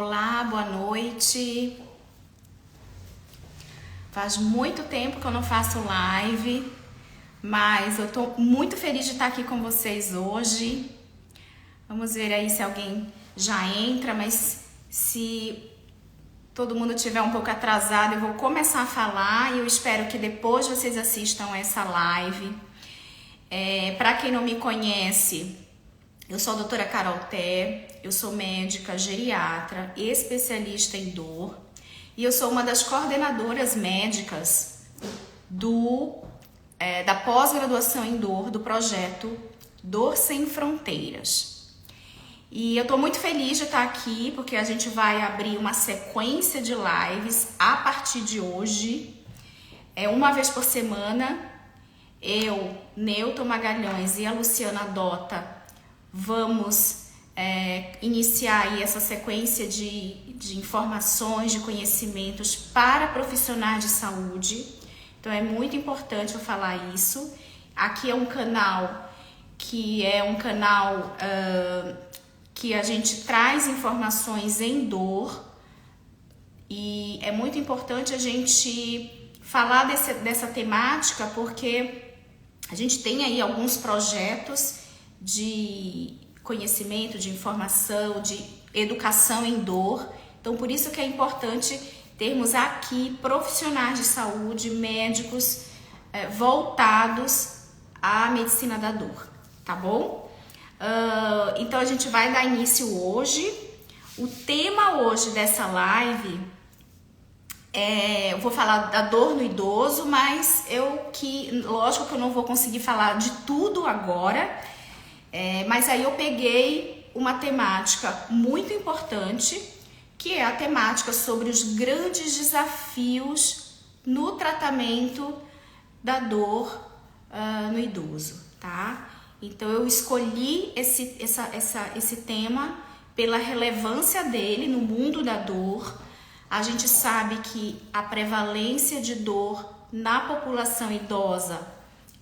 Olá, boa noite. Faz muito tempo que eu não faço live, mas eu tô muito feliz de estar aqui com vocês hoje. Vamos ver aí se alguém já entra, mas se todo mundo estiver um pouco atrasado, eu vou começar a falar e eu espero que depois vocês assistam essa live. Para quem não me conhece, eu sou a doutora Carol Té, eu sou médica geriatra, especialista em dor e eu sou uma das coordenadoras médicas da pós-graduação em dor do projeto Dor Sem Fronteiras. E eu tô muito feliz de estar aqui porque a gente vai abrir uma sequência de lives a partir de hoje, uma vez por semana. Eu, Newton Magalhães e a Luciana Dota vamos iniciar aí essa sequência de informações, de conhecimentos para profissionais de saúde. Então é muito importante eu falar isso. Aqui é um canal que que a gente traz informações em dor e é muito importante a gente falar dessa temática porque a gente tem aí alguns projetos de conhecimento, de informação, de educação em dor. Então, por isso que é importante termos aqui profissionais de saúde, médicos voltados à medicina da dor, tá bom? Então, a gente vai dar início hoje. O tema hoje dessa live eu vou falar da dor no idoso, mas lógico que eu não vou conseguir falar de tudo agora, mas aí eu peguei uma temática muito importante, que é a temática sobre os grandes desafios no tratamento da dor no idoso, tá? Então eu escolhi esse tema pela relevância dele no mundo da dor. A gente sabe que a prevalência de dor na população idosa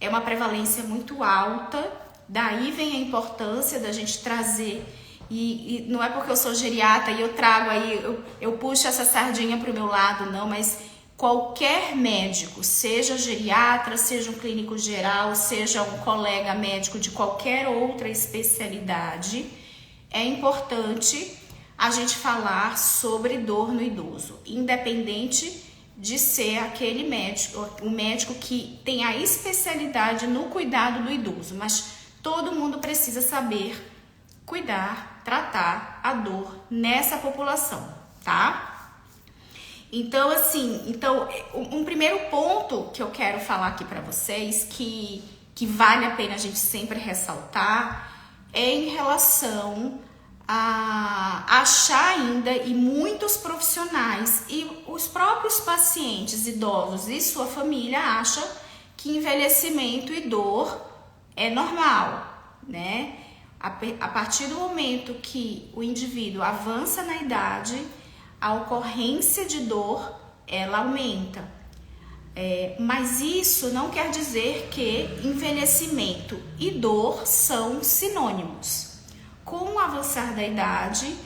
é uma prevalência muito alta, daí vem a importância da gente trazer, e não é porque eu sou geriatra e eu trago aí, eu puxo essa sardinha para o meu lado, não, mas qualquer médico, seja geriatra, seja um clínico geral, seja um colega médico de qualquer outra especialidade, é importante a gente falar sobre dor no idoso, independente de ser aquele médico, o médico que tem a especialidade no cuidado do idoso, mas todo mundo precisa saber cuidar, tratar a dor nessa população, tá? Então, um primeiro ponto que eu quero falar aqui para vocês, que vale a pena a gente sempre ressaltar, é em relação a achar ainda, e muitos profissionais e os próprios pacientes idosos e sua família acham que envelhecimento e dor é normal, né? A partir do momento que o indivíduo avança na idade, a ocorrência de dor, ela aumenta. Mas isso não quer dizer que envelhecimento e dor são sinônimos. Com o avançar da idade,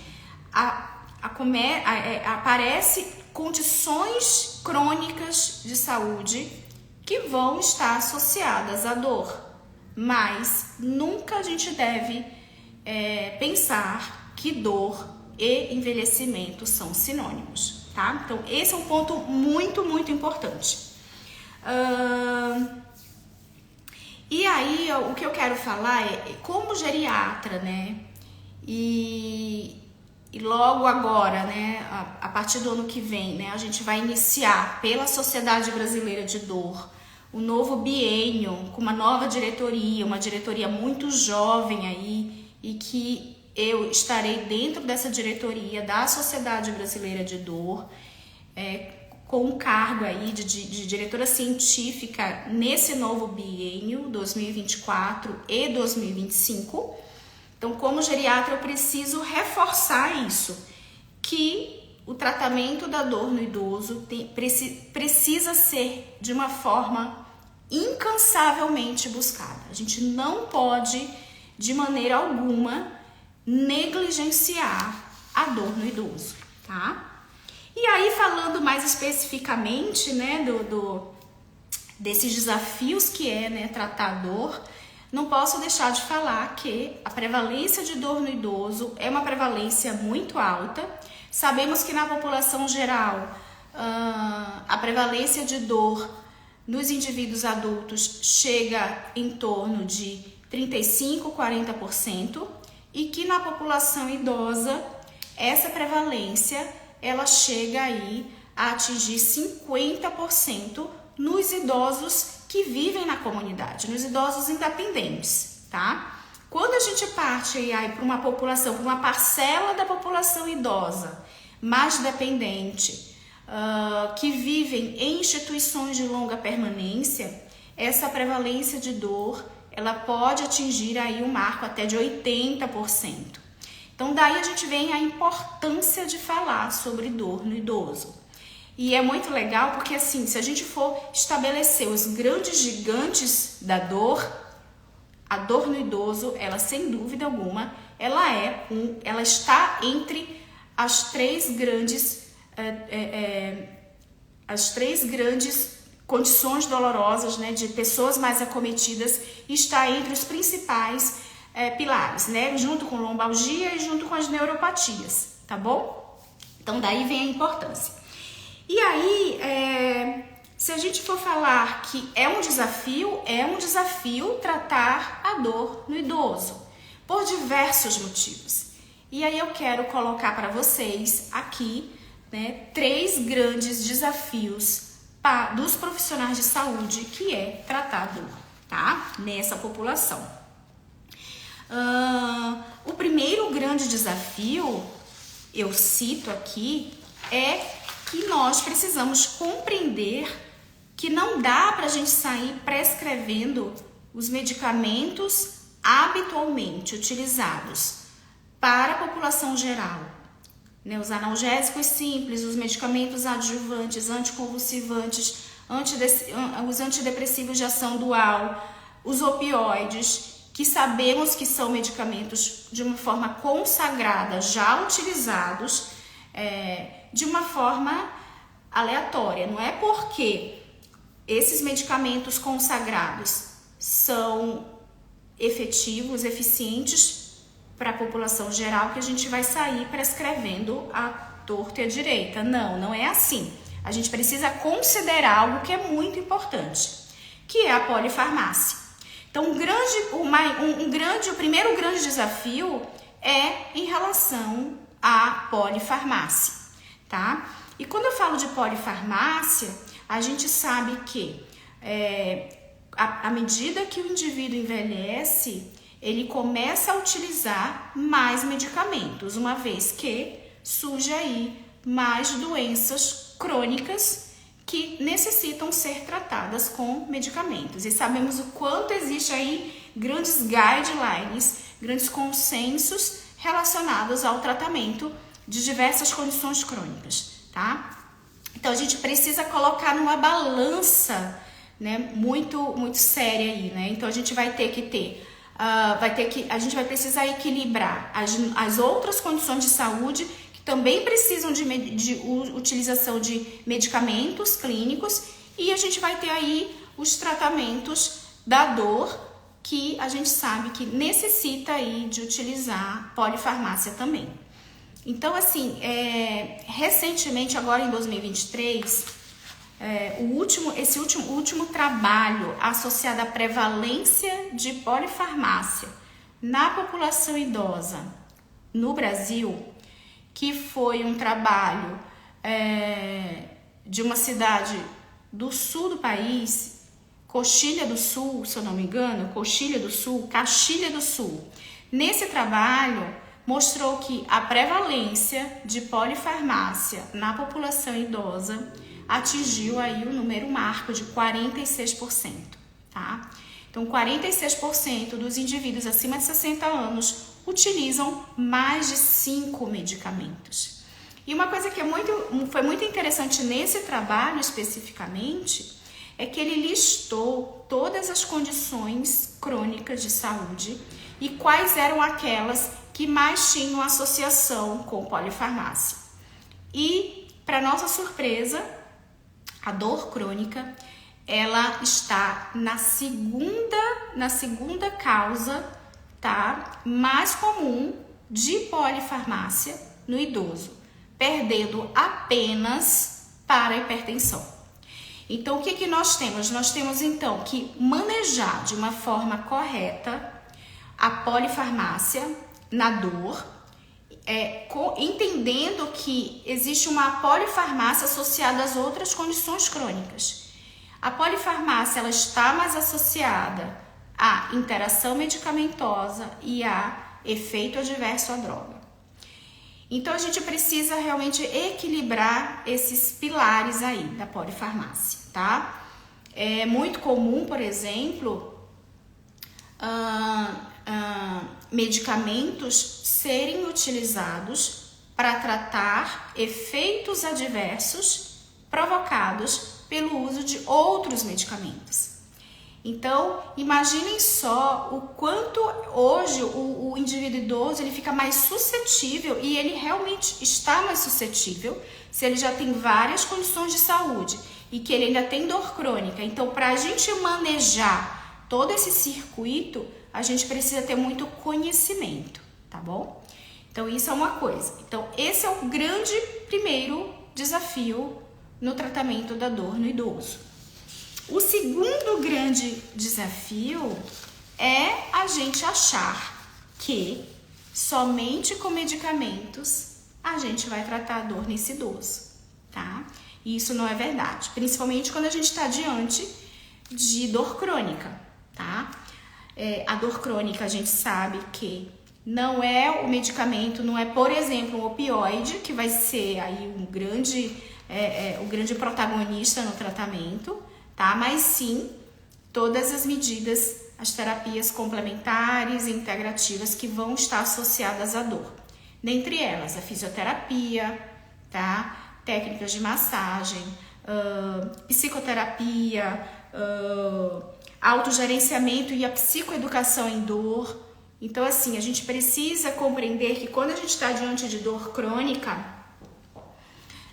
aparecem condições crônicas de saúde que vão estar associadas à dor, mas nunca a gente deve pensar que dor e envelhecimento são sinônimos, tá? Então, esse é um ponto muito, muito importante. E aí, o que eu quero falar é como geriatra, né? E logo agora, né, a partir do ano que vem, né, a gente vai iniciar pela Sociedade Brasileira de Dor o novo biênio com uma nova diretoria, uma diretoria muito jovem aí, e que eu estarei dentro dessa diretoria da Sociedade Brasileira de Dor, com um cargo aí de diretora científica nesse novo biênio 2024 e 2025. Então, como geriatra, eu preciso reforçar isso, que o tratamento da dor no idoso precisa ser de uma forma incansavelmente buscada. A gente não pode, de maneira alguma, negligenciar a dor no idoso. tá? E aí, falando mais especificamente, né, desses desafios que é, né, tratar a dor, não posso deixar de falar que a prevalência de dor no idoso é uma prevalência muito alta. Sabemos que na população geral, a prevalência de dor nos indivíduos adultos chega em torno de 35%, 40%, e que na população idosa, essa prevalência ela chega aí a atingir 50% nos idosos que vivem na comunidade, nos idosos independentes, tá? Quando a gente parte aí para uma população, para uma parcela da população idosa mais dependente, que vivem em instituições de longa permanência, essa prevalência de dor, ela pode atingir aí um marco até de 80%. Então, daí a gente vem a importância de falar sobre dor no idoso. E é muito legal porque, assim, se a gente for estabelecer os grandes gigantes da dor, a dor no idoso, ela sem dúvida alguma, ela está entre as três grandes condições dolorosas, né, de pessoas mais acometidas, e está entre os principais pilares, né, junto com lombalgia e junto com as neuropatias, tá bom? Então daí vem a importância. E aí, se a gente for falar que é um desafio tratar a dor no idoso, por diversos motivos. E aí eu quero colocar para vocês aqui, né, 3 grandes desafios dos profissionais de saúde, que é tratar a dor, tá? Nessa população. O primeiro grande desafio, eu cito aqui, é que nós precisamos compreender que não dá para a gente sair prescrevendo os medicamentos habitualmente utilizados para a população geral, né? Os analgésicos simples, os medicamentos adjuvantes, anticonvulsivantes, os antidepressivos de ação dual, os opioides, que sabemos que são medicamentos de uma forma consagrada, já utilizados de uma forma aleatória. Não é porque esses medicamentos consagrados são efetivos, eficientes para a população geral, que a gente vai sair prescrevendo a torta e a direita. Não é assim. A gente precisa considerar algo que é muito importante, que é a polifarmácia. Então, o primeiro grande desafio é em relação à polifarmácia, tá? E quando eu falo de polifarmácia, a gente sabe que à medida que o indivíduo envelhece, ele começa a utilizar mais medicamentos, uma vez que surge aí mais doenças crônicas que necessitam ser tratadas com medicamentos. E sabemos o quanto existe aí grandes guidelines, grandes consensos relacionados ao tratamento de diversas condições crônicas, tá? Então a gente precisa colocar numa balança, né, muito séria aí, né? Então a gente vai ter que a gente vai precisar equilibrar as outras condições de saúde que também precisam de utilização de medicamentos clínicos, e a gente vai ter aí os tratamentos da dor, que a gente sabe que necessita aí de utilizar polifarmácia também. Então, assim, recentemente, agora em 2023, o último trabalho associado à prevalência de polifarmácia na população idosa no Brasil, que foi um trabalho de uma cidade do sul do país, Coxilha do Sul, se eu não me engano, Caxias do Sul. Nesse trabalho, mostrou que a prevalência de polifarmácia na população idosa atingiu aí o número marco de 46%, tá? Então, 46% dos indivíduos acima de 60 anos utilizam mais de 5 medicamentos. E uma coisa que foi muito interessante nesse trabalho especificamente é que ele listou todas as condições crônicas de saúde e quais eram aquelas que mais tinham associação com polifarmácia. E, para nossa surpresa, a dor crônica, ela está na segunda causa, tá? Mais comum de polifarmácia no idoso, perdendo apenas para a hipertensão. Então, o que nós temos? Nós temos, então, que manejar de uma forma correta a polifarmácia na dor, entendendo que existe uma polifarmácia associada às outras condições crônicas. A polifarmácia, ela está mais associada à interação medicamentosa e a efeito adverso à droga. Então, a gente precisa realmente equilibrar esses pilares aí da polifarmácia, tá? É muito comum, por exemplo, medicamentos serem utilizados para tratar efeitos adversos provocados pelo uso de outros medicamentos. Então, imaginem só o quanto hoje o indivíduo idoso ele fica mais suscetível, e ele realmente está mais suscetível se ele já tem várias condições de saúde e que ele ainda tem dor crônica. Então, para a gente manejar todo esse circuito, a gente precisa ter muito conhecimento, tá bom? Então, isso é uma coisa. Então, esse é o grande primeiro desafio no tratamento da dor no idoso. O segundo grande desafio é a gente achar que somente com medicamentos a gente vai tratar a dor nesse idoso, tá? E isso não é verdade, principalmente quando a gente está diante de dor crônica, tá? A dor crônica a gente sabe que não é o medicamento, não é, por exemplo, um opioide, que vai ser aí o grande protagonista no tratamento, tá? Mas sim, todas as medidas, as terapias complementares e integrativas que vão estar associadas à dor. Dentre elas, a fisioterapia, tá? Técnicas de massagem, psicoterapia, autogerenciamento e a psicoeducação em dor. Então, assim, a gente precisa compreender que quando a gente está diante de dor crônica,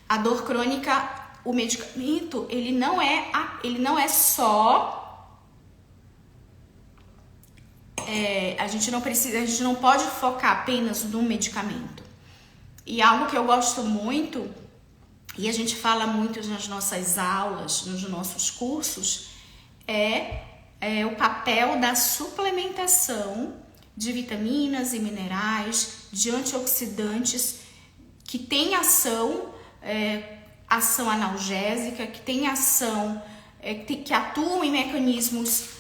a dor crônica, o medicamento, ele não é só... a gente não pode focar apenas no medicamento. E algo que eu gosto muito, e a gente fala muito nas nossas aulas, nos nossos cursos, é o papel da suplementação de vitaminas e minerais, de antioxidantes, que tem ação analgésica, que tem ação, que atuam em mecanismos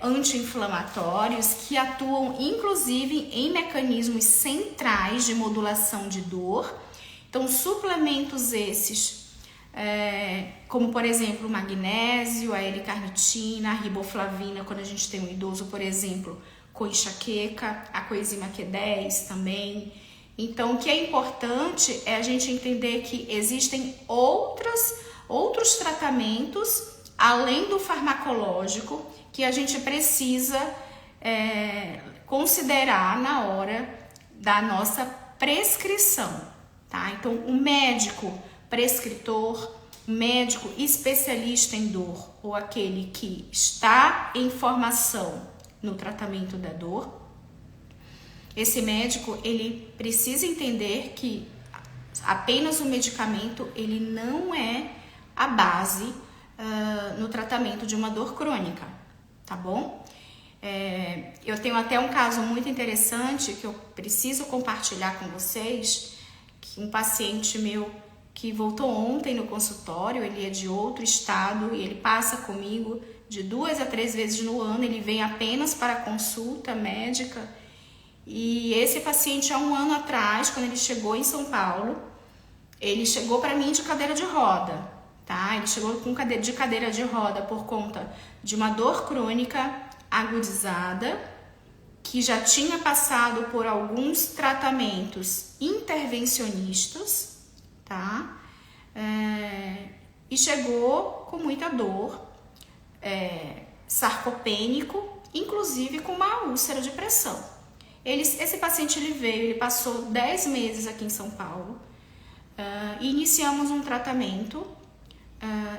anti-inflamatórios, que atuam inclusive em mecanismos centrais de modulação de dor. Então, suplementos esses, como por exemplo o magnésio, a L-carnitina, a riboflavina, quando a gente tem um idoso, por exemplo, com enxaqueca, a coenzima Q10 também. Então, o que é importante é a gente entender que existem outros tratamentos, além do farmacológico, que a gente precisa considerar na hora da nossa prescrição, tá? Então, o médico prescritor, o médico especialista em dor, ou aquele que está em formação no tratamento da dor, esse médico, ele precisa entender que apenas o medicamento, ele não é a base no tratamento de uma dor crônica, tá bom? Eu tenho até um caso muito interessante que eu preciso compartilhar com vocês, que um paciente meu que voltou ontem no consultório, ele é de outro estado e ele passa comigo de 2 a 3 vezes no ano, ele vem apenas para consulta médica. E esse paciente, há um ano atrás, quando ele chegou em São Paulo, ele chegou para mim de cadeira de roda, tá? Ele chegou de cadeira de roda por conta de uma dor crônica agudizada, que já tinha passado por alguns tratamentos intervencionistas, tá? E chegou com muita dor, sarcopênico, inclusive com uma úlcera de pressão. Esse paciente ele passou 10 meses aqui em São Paulo, e iniciamos um tratamento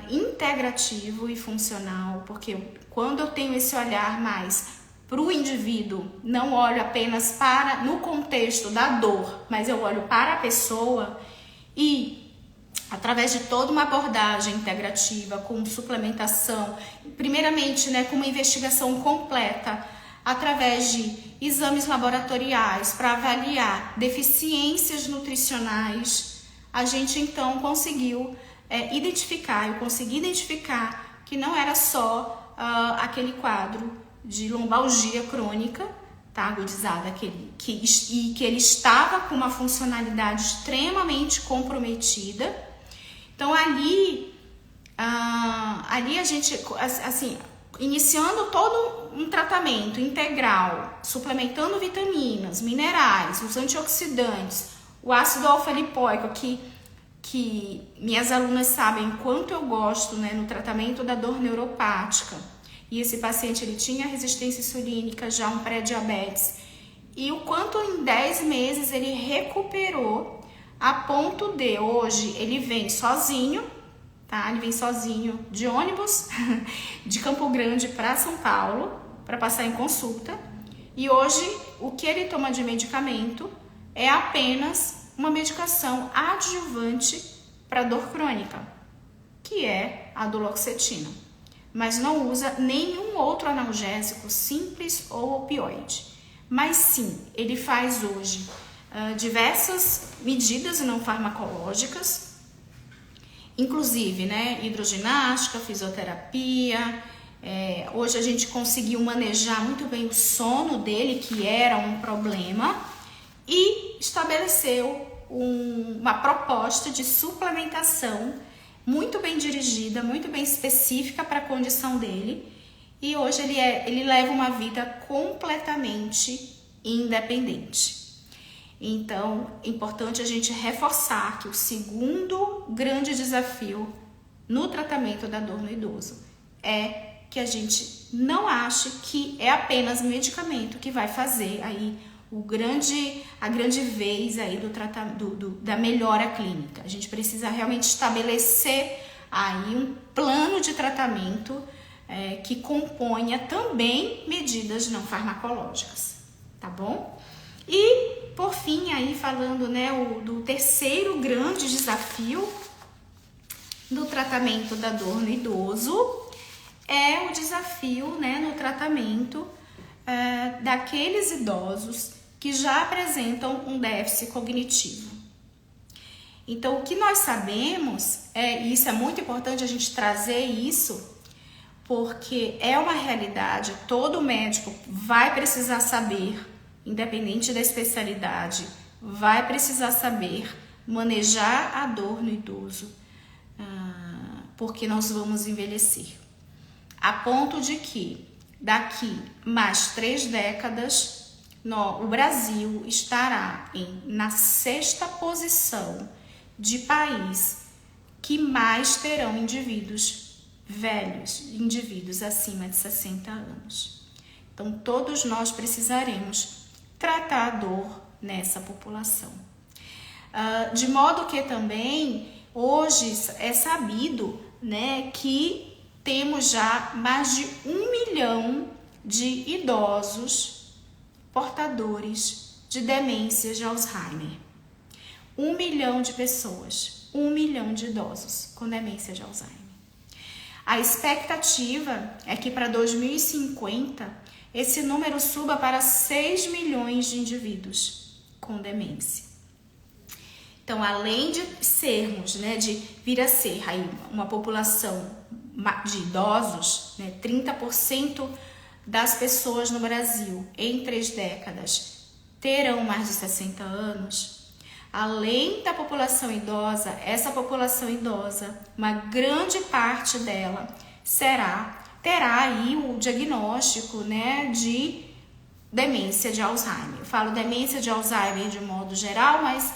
integrativo e funcional, porque quando eu tenho esse olhar mais para o indivíduo, não olho apenas para no contexto da dor, mas eu olho para a pessoa e através de toda uma abordagem integrativa, com suplementação, primeiramente, né, com uma investigação completa, através de exames laboratoriais para avaliar deficiências nutricionais, a gente então conseguiu eu consegui identificar que não era só aquele quadro de lombalgia crônica, tá, agudizada, que ele estava com uma funcionalidade extremamente comprometida. Então ali a gente, assim, iniciando todo um tratamento integral, suplementando vitaminas, minerais, os antioxidantes, o ácido alfa-lipoico, que minhas alunas sabem quanto eu gosto, né, no tratamento da dor neuropática. E esse paciente, ele tinha resistência insulínica, já um pré-diabetes, e o quanto em 10 meses ele recuperou, a ponto de hoje ele vem sozinho, tá? Ele vem sozinho de ônibus de Campo Grande para São Paulo para passar em consulta, e hoje o que ele toma de medicamento é apenas uma medicação adjuvante para dor crônica, que é a duloxetina, mas não usa nenhum outro analgésico simples ou opioide. Mas sim, ele faz hoje diversas medidas não farmacológicas, inclusive, né, hidroginástica, fisioterapia. Hoje a gente conseguiu manejar muito bem o sono dele, que era um problema, e estabeleceu uma proposta de suplementação muito bem dirigida, muito bem específica para a condição dele, e hoje ele leva uma vida completamente independente. Então, é importante a gente reforçar que o segundo grande desafio no tratamento da dor no idoso é que a gente não ache que é apenas medicamento que vai fazer aí a grande vez aí da melhora clínica. A gente precisa realmente estabelecer aí um plano de tratamento que componha também medidas não farmacológicas, tá bom? E, por fim, aí falando, né, do terceiro grande desafio do tratamento da dor no idoso, é o desafio, né, no tratamento daqueles idosos que já apresentam um déficit cognitivo. Então, o que nós sabemos, e isso é muito importante a gente trazer isso, porque é uma realidade, todo médico vai precisar saber, independente da especialidade, vai precisar saber manejar a dor no idoso, porque nós vamos envelhecer. A ponto de que, daqui mais 3 décadas, o Brasil estará na 6ª posição de país que mais terão indivíduos velhos, indivíduos acima de 60 anos. Então, todos nós precisaremos tratar a dor nessa população. De modo que também, hoje é sabido, né, que temos já mais de 1 milhão de idosos portadores de demência de Alzheimer. 1 milhão de pessoas, 1 milhão de idosos com demência de Alzheimer. A expectativa é que para 2050 esse número suba para 6 milhões de indivíduos com demência. Então, além de sermos, né, de vir a ser aí uma população de idosos, né, 30% das pessoas no Brasil em 3 décadas terão mais de 60 anos, além da população idosa, essa população idosa, uma grande parte dela terá aí o diagnóstico, né, de demência de Alzheimer. Eu falo demência de Alzheimer de modo geral, mas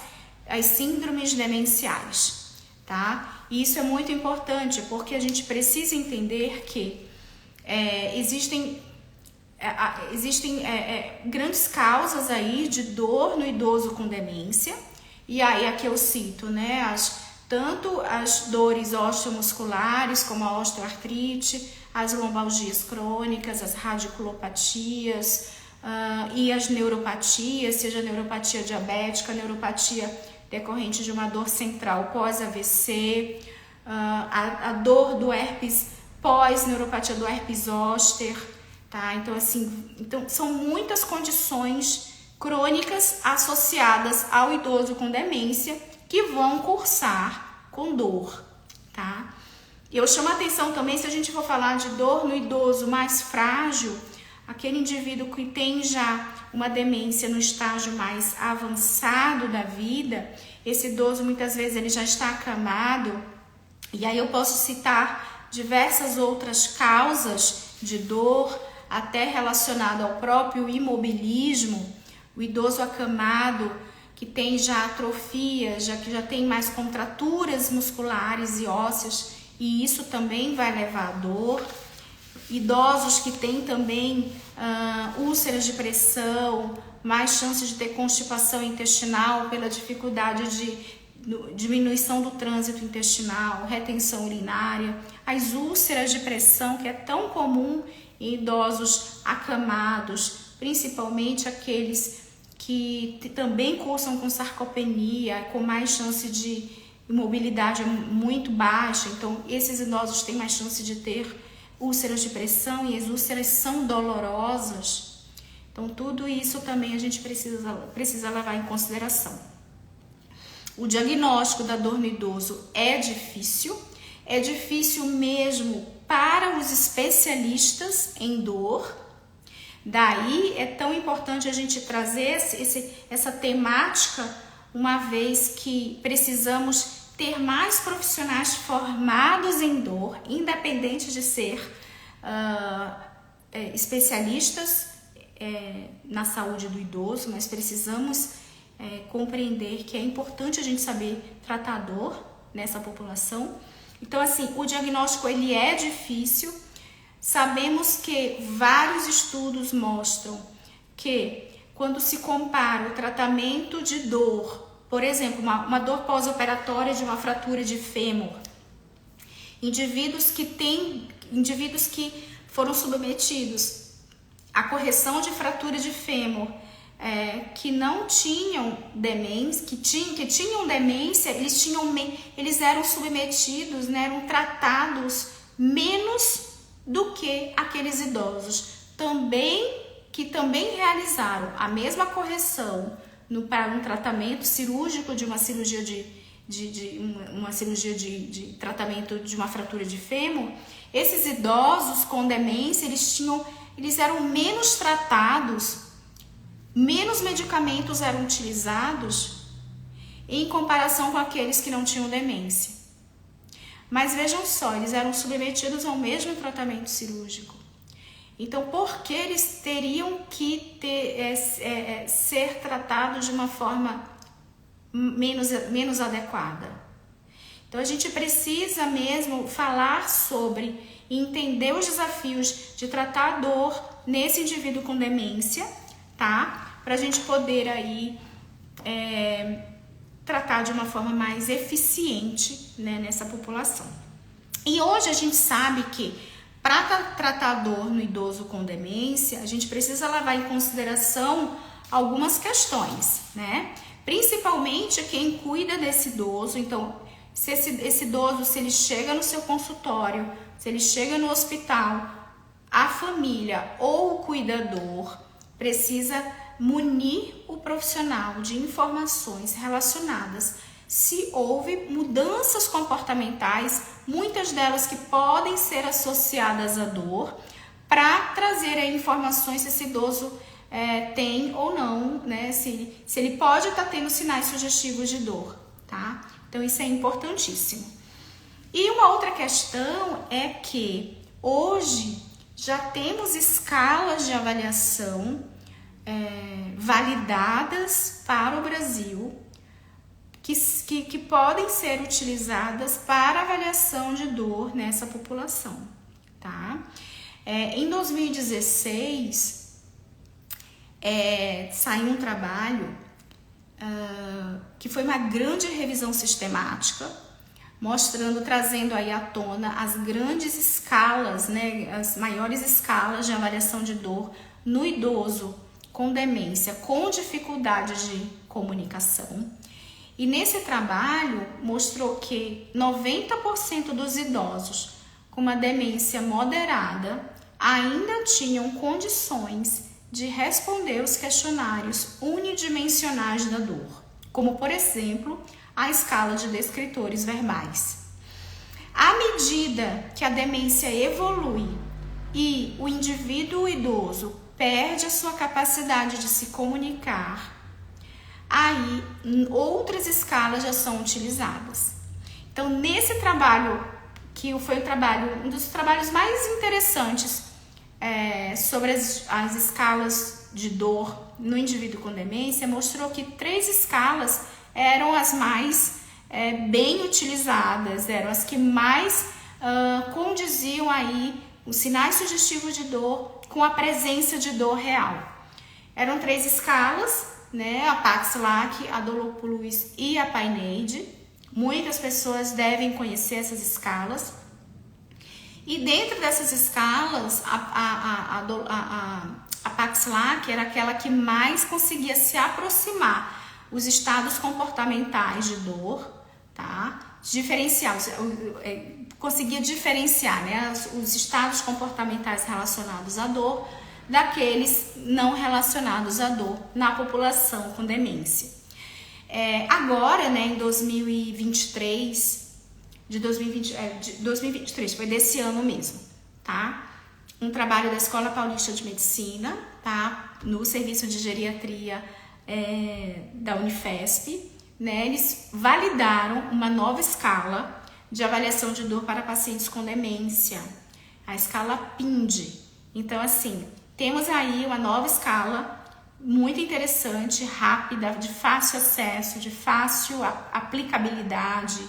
as síndromes demenciais, tá? E isso é muito importante porque a gente precisa entender que existem grandes causas aí de dor no idoso com demência, E aí aqui eu cito, né, tanto as dores osteomusculares, como a osteoartrite, as lombalgias crônicas, as radiculopatias e as neuropatias, seja neuropatia diabética, neuropatia decorrente de uma dor central pós-AVC, a dor do herpes pós-neuropatia do herpes zoster, tá? Então, assim, são muitas condições crônicas associadas ao idoso com demência que vão cursar com dor, tá? Eu chamo a atenção também, se a gente for falar de dor no idoso mais frágil, aquele indivíduo que tem já uma demência no estágio mais avançado da vida, esse idoso muitas vezes ele já está acamado, e aí eu posso citar diversas outras causas de dor, até relacionado ao próprio imobilismo. O idoso acamado que tem já atrofia, que já tem mais contraturas musculares e ósseas, e isso também vai levar a dor. Idosos que têm também úlceras de pressão, mais chances de ter constipação intestinal pela dificuldade de diminuição do trânsito intestinal, retenção urinária, as úlceras de pressão, que é tão comum em idosos acamados, principalmente aqueles que também cursam com sarcopenia, com mais chance de mobilidade muito baixa. Então, esses idosos têm mais chance de ter úlceras de pressão, e as úlceras são dolorosas. Então, tudo isso também a gente precisa levar em consideração. O diagnóstico da dor no idoso é difícil mesmo para os especialistas em dor. Daí é tão importante a gente trazer essa temática, uma vez que precisamos ter mais profissionais formados em dor, independente de ser especialistas na saúde do idoso, mas precisamos compreender que é importante a gente saber tratar a dor nessa população. Então, assim, o diagnóstico ele é difícil. Sabemos que vários estudos mostram que quando se compara o tratamento de dor, por exemplo, uma dor pós-operatória de uma fratura de fêmur, indivíduos que foram submetidos à correção de fratura de fêmur, que não tinham demência, que tinham demência, eles eram submetidos, né, eram tratados menos do que aqueles idosos que também realizaram a mesma correção para um tratamento cirúrgico de uma cirurgia de tratamento de uma fratura de fêmur. Esses idosos com demência, eles eram menos tratados, menos medicamentos eram utilizados em comparação com aqueles que não tinham demência. Mas vejam só, eles eram submetidos ao mesmo tratamento cirúrgico. Então, por que eles teriam que ser tratados de uma forma menos adequada? Então, a gente precisa mesmo falar sobre e entender os desafios de tratar a dor nesse indivíduo com demência, tá? Para a gente poder aí tratar de uma forma mais eficiente, né, nessa população. E hoje a gente sabe que para tratar a dor no idoso com demência, a gente precisa levar em consideração algumas questões, né? Principalmente quem cuida desse idoso. Então, se esse idoso, se ele chega no seu consultório, se ele chega no hospital, a família ou o cuidador precisa munir o profissional de informações relacionadas se houve mudanças comportamentais, muitas delas que podem ser associadas à dor, para trazer aí informações se esse idoso tem ou não, né? Se ele pode estar tendo sinais sugestivos de dor, tá? Então isso é importantíssimo. E uma outra questão é que hoje já temos escalas de avaliação validadas para o Brasil, que podem ser utilizadas para avaliação de dor nessa população, tá? Em 2016, saiu um trabalho que foi uma grande revisão sistemática, trazendo aí à tona as grandes escalas, né, as maiores escalas de avaliação de dor no idoso com demência, com dificuldade de comunicação. E nesse trabalho mostrou que 90% dos idosos com uma demência moderada ainda tinham condições de responder os questionários unidimensionais da dor, como por exemplo, a escala de descritores verbais. À medida que a demência evolui e o indivíduo idoso perde a sua capacidade de se comunicar, aí outras escalas já são utilizadas. Então, nesse trabalho, que foi um dos trabalhos mais interessantes sobre as escalas de dor no indivíduo com demência, mostrou que 3 escalas eram as mais bem utilizadas, eram as que mais condiziam aí os sinais sugestivos de dor com a presença de dor real. Eram 3 escalas, né? A Pax-Lack, a Dolopoulos e a Painade. Muitas pessoas devem conhecer essas escalas. E dentro dessas escalas, a Pax-Lack era aquela que mais conseguia se aproximar os estados comportamentais de dor, tá? Conseguia diferenciar, né, os estados comportamentais relacionados à dor daqueles não relacionados à dor na população com demência. Agora, né, em 2023, foi desse ano mesmo, tá? Um trabalho da Escola Paulista de Medicina, tá? No serviço de geriatria da Unifesp, né? Eles validaram uma nova escala de avaliação de dor para pacientes com demência, a escala PIND. Então, assim, temos aí uma nova escala muito interessante, rápida, de fácil acesso, de fácil aplicabilidade,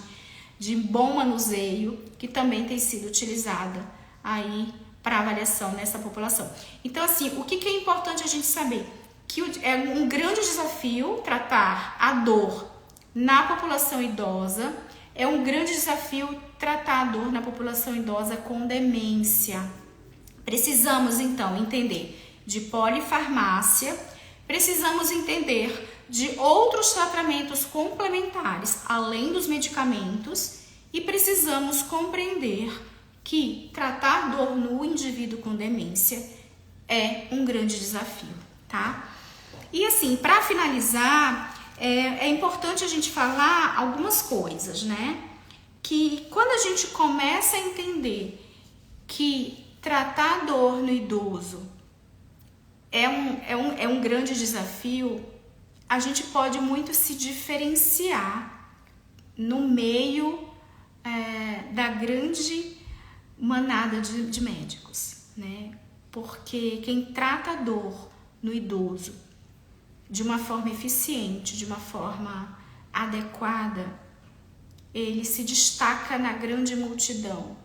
de bom manuseio, que também tem sido utilizada aí para avaliação nessa população. Então, assim, o que é importante a gente saber? Que é um grande desafio tratar a dor na população idosa, é um grande desafio tratar a dor na população idosa com demência. Precisamos, então, entender de polifarmácia, precisamos entender de outros tratamentos complementares, além dos medicamentos, e precisamos compreender que tratar dor no indivíduo com demência é um grande desafio, tá? E assim, para finalizar, é importante a gente falar algumas coisas, né? Que quando a gente começa a entender que tratar a dor no idoso é um grande desafio, a gente pode muito se diferenciar no meio da grande manada de médicos, né? Porque quem trata a dor no idoso de uma forma eficiente, de uma forma adequada, ele se destaca na grande multidão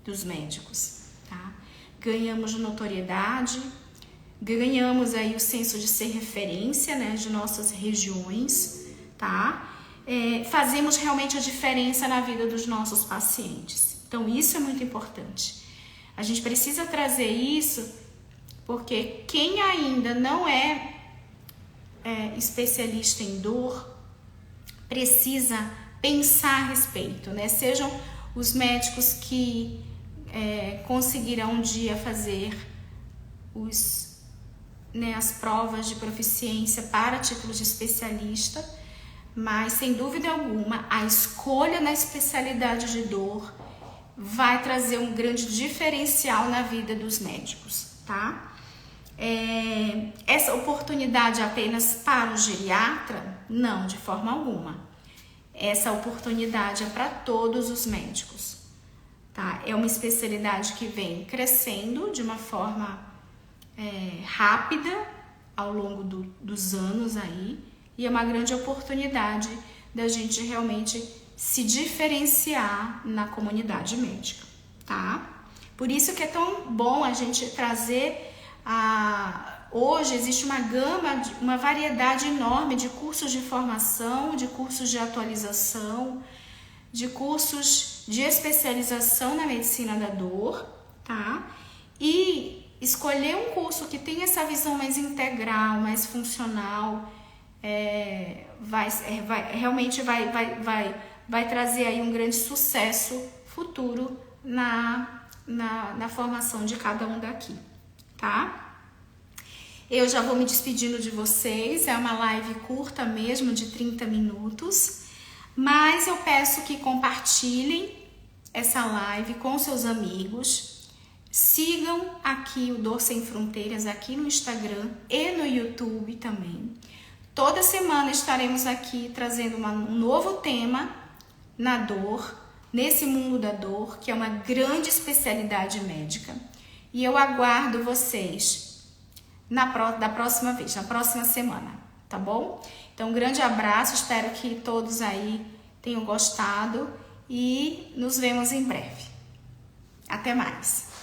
dos médicos, tá? Ganhamos notoriedade, ganhamos aí o senso de ser referência, né, de nossas regiões, tá? Fazemos realmente a diferença na vida dos nossos pacientes. Então, isso é muito importante. A gente precisa trazer isso porque quem ainda não é especialista em dor precisa pensar a respeito, né? Sejam os médicos que conseguirão um dia fazer as provas de proficiência para título de especialista, mas sem dúvida alguma a escolha na especialidade de dor vai trazer um grande diferencial na vida dos médicos, tá? Essa oportunidade apenas para o geriatra? Não, de forma alguma. Essa oportunidade é para todos os médicos, tá? É uma especialidade que vem crescendo de uma forma rápida ao longo dos anos aí, e é uma grande oportunidade da gente realmente se diferenciar na comunidade médica, tá? Por isso que é tão bom a gente trazer Hoje existe uma gama, uma variedade enorme de cursos de formação, de cursos de atualização, de cursos de especialização na medicina da dor, tá? E escolher um curso que tenha essa visão mais integral, mais funcional, realmente vai trazer aí um grande sucesso futuro na formação de cada um daqui, tá? Eu já vou me despedindo de vocês, é uma live curta mesmo, de 30 minutos, mas eu peço que compartilhem essa live com seus amigos, sigam aqui o Dor Sem Fronteiras aqui no Instagram e no YouTube também. Toda semana estaremos aqui trazendo um novo tema na dor, nesse mundo da dor, que é uma grande especialidade médica. E eu aguardo vocês da próxima vez, na próxima semana, tá bom? Então, um grande abraço, espero que todos aí tenham gostado e nos vemos em breve. Até mais!